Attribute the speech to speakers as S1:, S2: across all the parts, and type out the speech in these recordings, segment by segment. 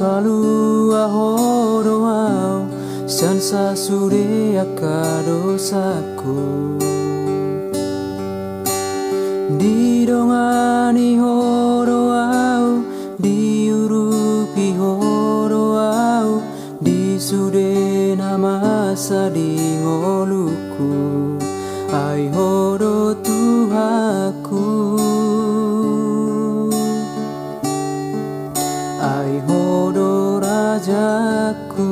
S1: palu ahoro au sansa sure akadosaku didongani horo au diurupi horo au disude nama sadi ngoluku ai horo Tuhaku ai horo Rajaku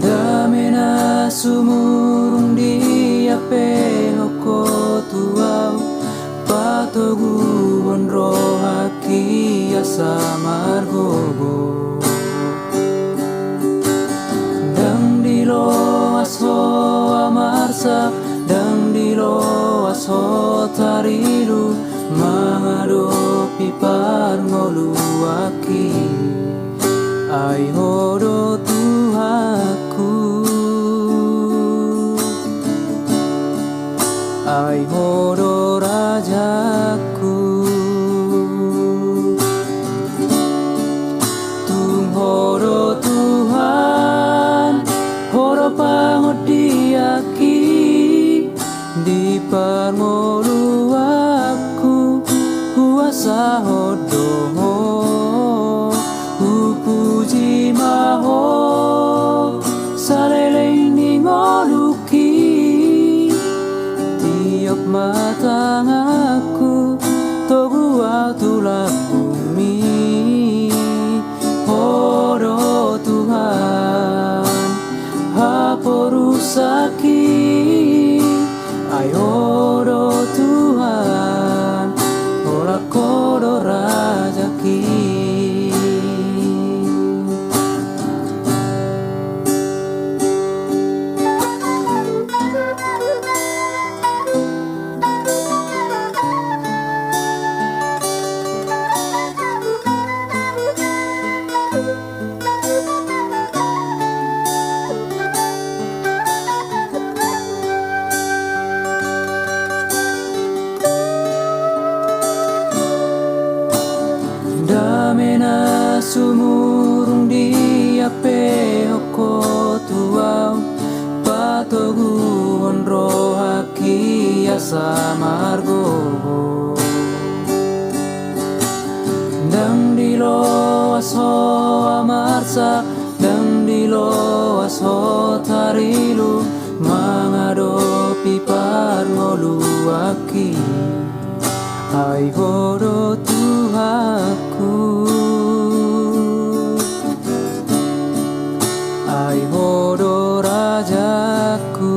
S1: damena sumurung dia pehoko tuau patogu wonro haki asa margogo dang dilo aso amarsa dang dilo aso tarilu mangadopi parngolu aki ai horo Tuhaku ai horo Rajaku tung horo Tuhan horo pangodiaki di parngolu aku kuasa hodoho puji maho saleleng ningoluki tiap matang aku togu atulah bumi horo Tuhan haporusaki ai horo Tuhan ora kodo Rajaki damena sumurung dia pehoko tuau patogu honro haki asa margogo dang dilo aso amarsa dang dilo aso tarilu mangadopi parngolu aki ai horo Tuhaku ai horo Rajaku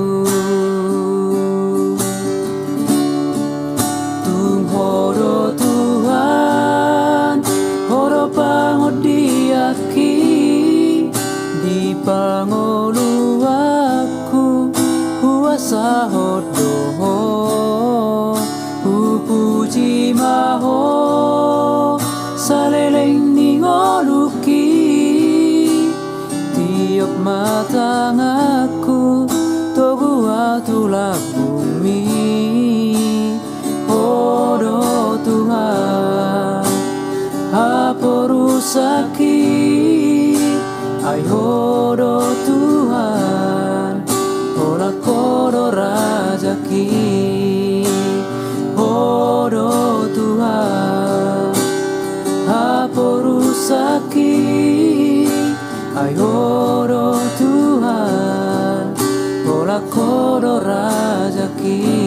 S1: tung horo Tuhan horo pangodiaki di pangolu aku kuasa hodoho puji maho saleleng ningoluki tiap matang aku togu atulah bumi horo Tuhan haporusaki ai horo Tuhan ora kodo Rajaki horo Tuhan haporusaki ai horo Tuhan ora kodo Rajaki